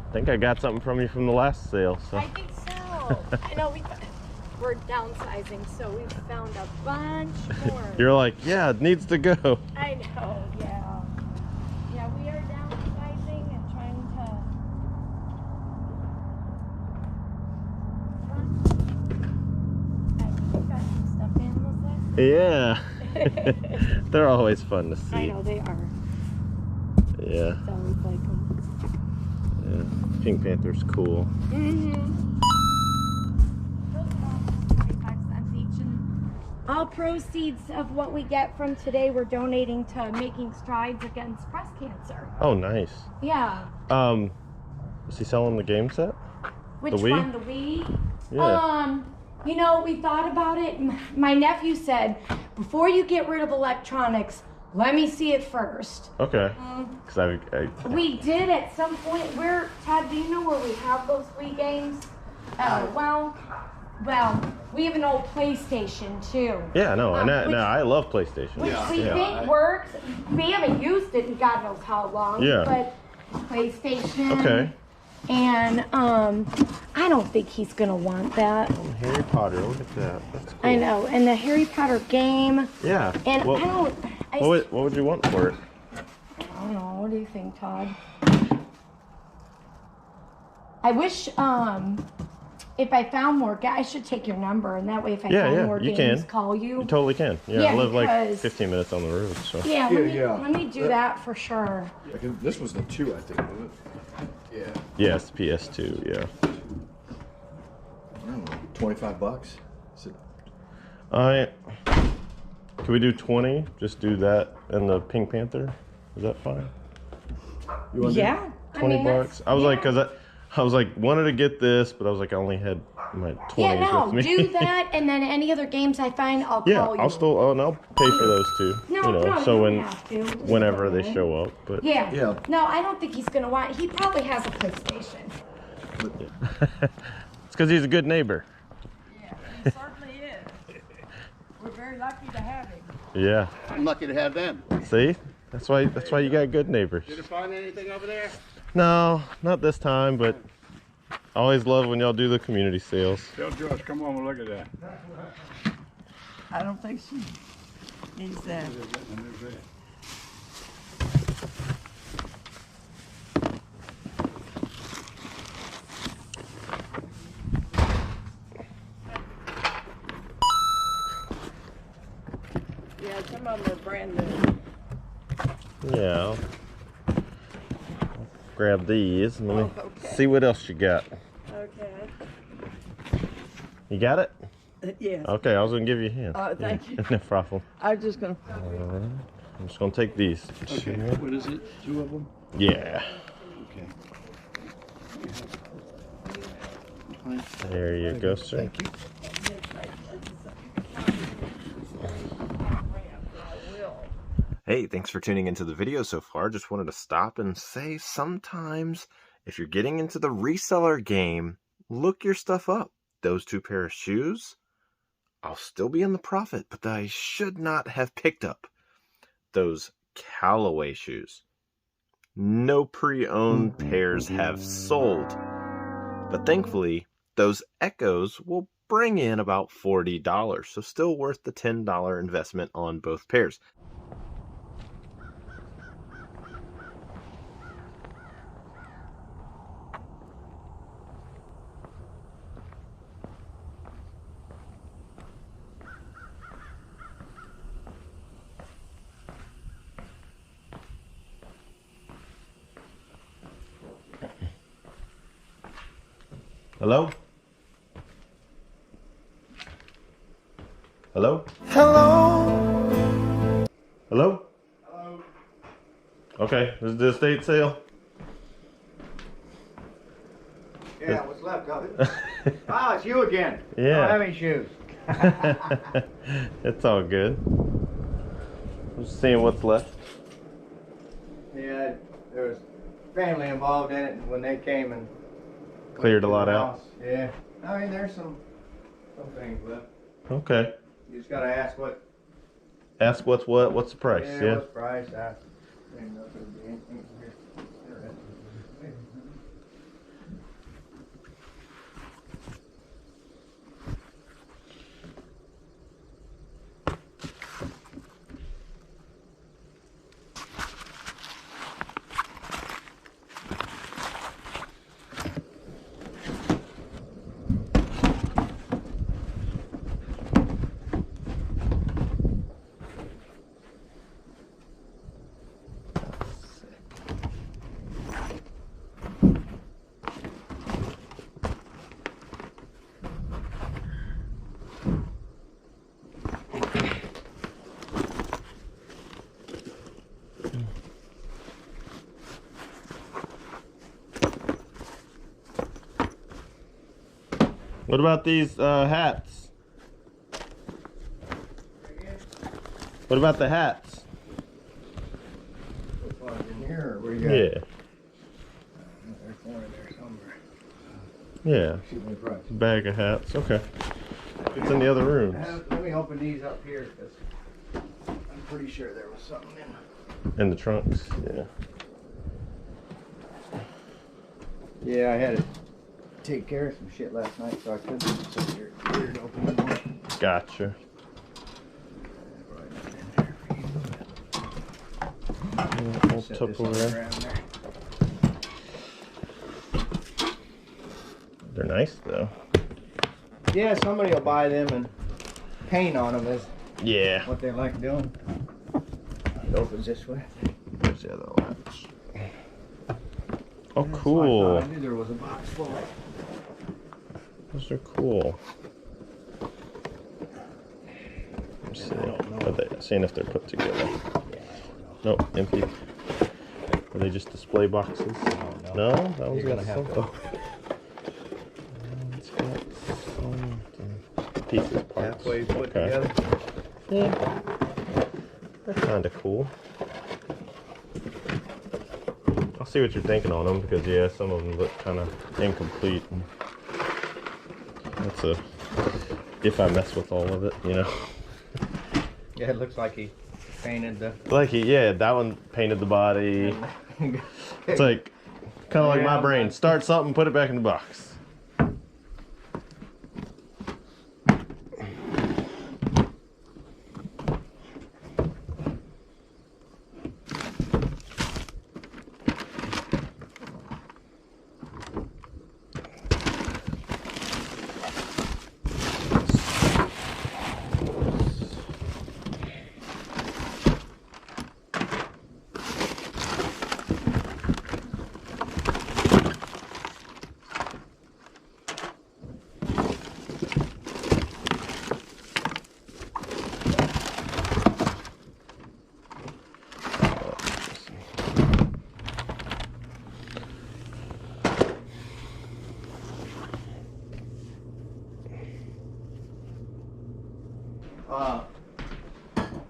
I think I got something from you from the last sale. So. I think so. I know we're downsizing, so we found a bunch more. You're like, yeah, it needs to go. I know, yeah. Yeah, we are downsizing and trying to. I got some stuffed animals last night. Yeah. They're always fun to see. I know they are. Yeah. I always like them. Yeah. Pink Panther's cool. Mm-hmm. Those are all 25 cents each, and all proceeds of what we get from today we're donating to Making Strides Against Breast Cancer. Oh, nice. Yeah. Is he selling the game set? Which the Wii? one? The Wii? Yeah. You know, we thought about it. My nephew said, before you get rid of electronics, let me see it first. Okay. Because We did at some point. Where, Todd, do you know where we have those Wii games? Well, we have an old PlayStation too. Yeah, no, I love PlayStation. Which we think works. We haven't used it in God knows how long. Yeah. But PlayStation. Okay. And I don't think he's gonna want that. Oh, Harry Potter, look at that. That's cool. I know, and the Harry Potter game. Yeah. And what would you want for it? I don't know. What do you think, Todd? I wish if I found more I should take your number, and that way if I find more games, call you. You totally can. Yeah, I live like 15 minutes on the road, so. Yeah, let me do that for sure. Yeah, this was the 2, I think, wasn't it? Yeah. Yes, PS2, yeah. I don't know, $25. Is it? Alright. Can we do 20? Just do that and the Pink Panther? Is that fine? You want Yeah. 20 bucks? I was like, because I was like, wanted to get this, but I was like, I only had my 20s with me. Do that, and then any other games I find, I'll call you. Yeah, I'll still, and I'll pay for those too. No, so you don't have to. Just whenever go they ahead. show up. But Yeah. No, I don't think he's gonna want. He probably has a PlayStation. It's because he's a good neighbor. Yeah, he certainly is. We're very lucky to have him. Yeah. I'm lucky to have them. See? That's why you got good neighbors. Did you find anything over there? No, not this time, but I always love when y'all do the community sales. Tell Joyce, come on and look at that. I don't think she needs that. Yeah, some of them are brand new. Yeah. I'll grab these. Let me see what else you got. Okay. You got it? Yes. Okay, I was gonna give you a hand. Thank you. No problem. I was just gonna. I'm just gonna take these. Okay, what is it? 2 of them? Yeah. Okay. There you go, sir. Thank you. Hey, thanks for tuning into the video so far. Just wanted to stop and say sometimes if you're getting into the reseller game, look your stuff up. Those 2 pair of shoes, I'll still be in the profit, but I should not have picked up those Callaway shoes. No pre-owned pairs have sold, but thankfully those Echoes will bring in about $40, so still worth the $10 investment on both pairs. Hello? Hello? Hello? Hello? Hello? Okay, this is the estate sale. Yeah, what's left of it? Ah, it's you again. Yeah. Don't have any shoes. It's all good. I'm just seeing what's left. Yeah, there was family involved in it when they came and Cleared a lot out. Yeah. I mean, there's some things left. Okay. You just gotta ask what. Ask what's what? What's the price? Yeah. What's the price? I think nothing would be anything here. What about these hats? What about the hats? Which one's in here, or where you got? Yeah. There's one in there somewhere. Yeah. Shoot me price. Bag of hats. Okay. It's in the other rooms. Let me open these up here, because I'm pretty sure there was something in. In the trunks. Yeah. Yeah, I had to take care of some shit last night, so I couldn't sit here and open one. Gotcha. We'll Set tuck this over on the there. ground there. They're nice though. Yeah, somebody will buy them and paint on them is Yeah. what they like doing. It opens this way. Where's the other latch? Oh, That's cool. why I thought I knew there was a box full. Those are cool. Let's see. Are they, seeing if they're put together. Nope, empty. Are they just display boxes? No, that one's got something. It's got something. Pieces, parts. Halfway put Okay. together. Yeah. They're kind of cool. I'll see what you're thinking on them because, yeah, some of them look kind of incomplete. And that's a if I mess with all of it, you know. Yeah, it looks like he painted the. Like yeah, that one painted the body. It's like kind of like my brain. Start something, put it back in the box.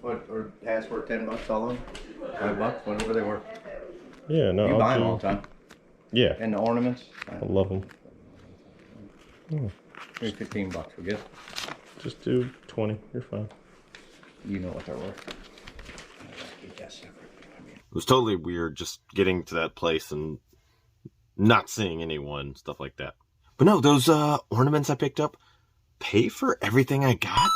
What, or hats worth $10 all of them? $5, whatever they were. Yeah, no. You I'll buy them do- all the time. Yeah, And the ornaments? I love them. Maybe $15 will get. Just do 20. You're fine. You know what they're worth. Get that separate. It was totally weird just getting to that place and not seeing anyone, stuff like that. But no, those ornaments I picked up pay for everything I got.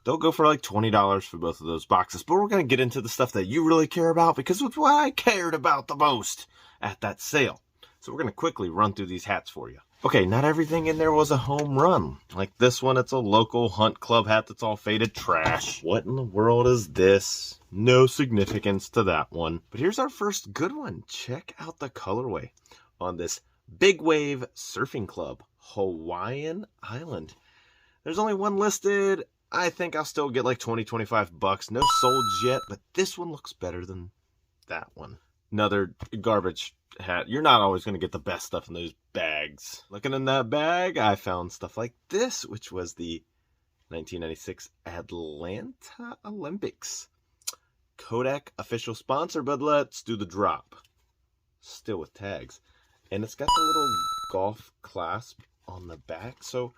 They'll go for like $20 for both of those boxes. But we're going to get into the stuff that you really care about because it's what I cared about the most at that sale. So we're going to quickly run through these hats for you. Okay, not everything in there was a home run. Like this one, it's a local hunt club hat that's all faded trash. What in the world is this? No significance to that one. But here's our first good one. Check out the colorway on this Big Wave Surfing Club, Hawaiian Island. There's only one listed. I think I'll still get like 20-25 bucks. No solds yet, but this one looks better than that one. Another garbage hat. You're not always going to get the best stuff in those bags. Looking in that bag, I found stuff like this, which was the 1996 Atlanta Olympics. Kodak official sponsor, but let's do the drop. Still with tags. And it's got the little golf clasp on the back, so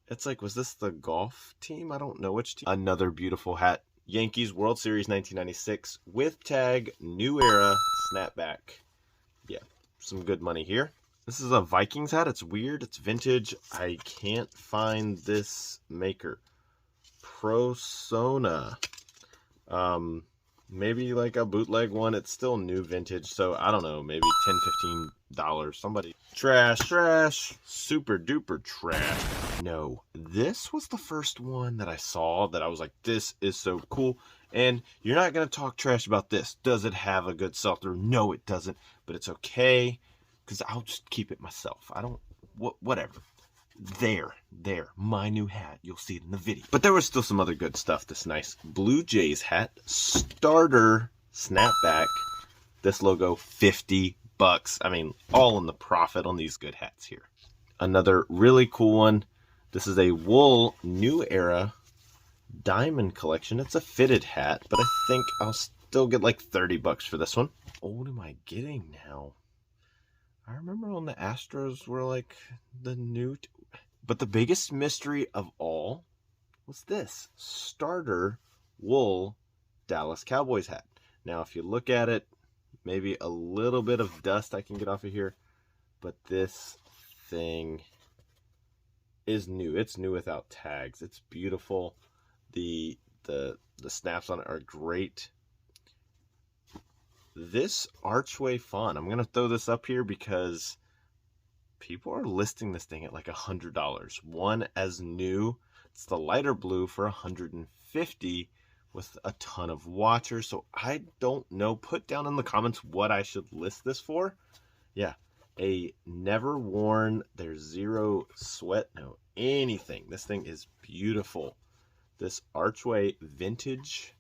it's like, was this the golf team? I don't know which team. Another beautiful hat. Yankees World Series 1996 with tag, new era, snapback. Yeah, some good money here. This is a Vikings hat. It's weird. It's vintage. I can't find this maker. Prosona. Maybe like a bootleg one. It's still new vintage, so I don't know. Maybe $10-15. Somebody. Trash. Super duper trash. No, this was the first one that I saw that I was like, this is so cool. And you're not going to talk trash about this. Does it have a good sell-through? No, it doesn't. But it's okay, because I'll just keep it myself. I don't, whatever. There, my new hat. You'll see it in the video. But there was still some other good stuff. This nice Blue Jays hat. Starter snapback. This logo, $50. I mean, all in the profit on these good hats here. Another really cool one. This is a wool New Era diamond collection. It's a fitted hat, but I think I'll still get like 30 bucks for this one. What am I getting now? I remember when the Astros were like the new... But the biggest mystery of all was this starter wool Dallas Cowboys hat. Now, if you look at it, maybe a little bit of dust I can get off of here, but this thing is new. It's new without tags. It's beautiful. The snaps on it are great. This archway font, I'm gonna throw this up here because people are listing this thing at like $100. One as new, it's the lighter blue for $150 with a ton of watchers. So I don't know. Put down in the comments what I should list this for. Yeah, a never worn. There's zero sweat, no anything. This thing is beautiful. This archway vintage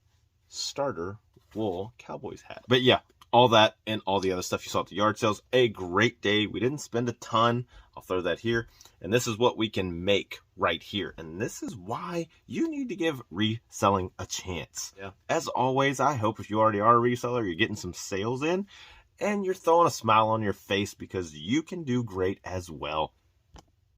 starter wool Cowboys hat. But yeah, all that and all the other stuff you saw at the yard sales. A great day. We didn't spend a ton. I'll throw that here. And this is what we can make right here. And this is why you need to give reselling a chance. Yeah. As always, I hope if you already are a reseller, you're getting some sales in and you're throwing a smile on your face because you can do great as well.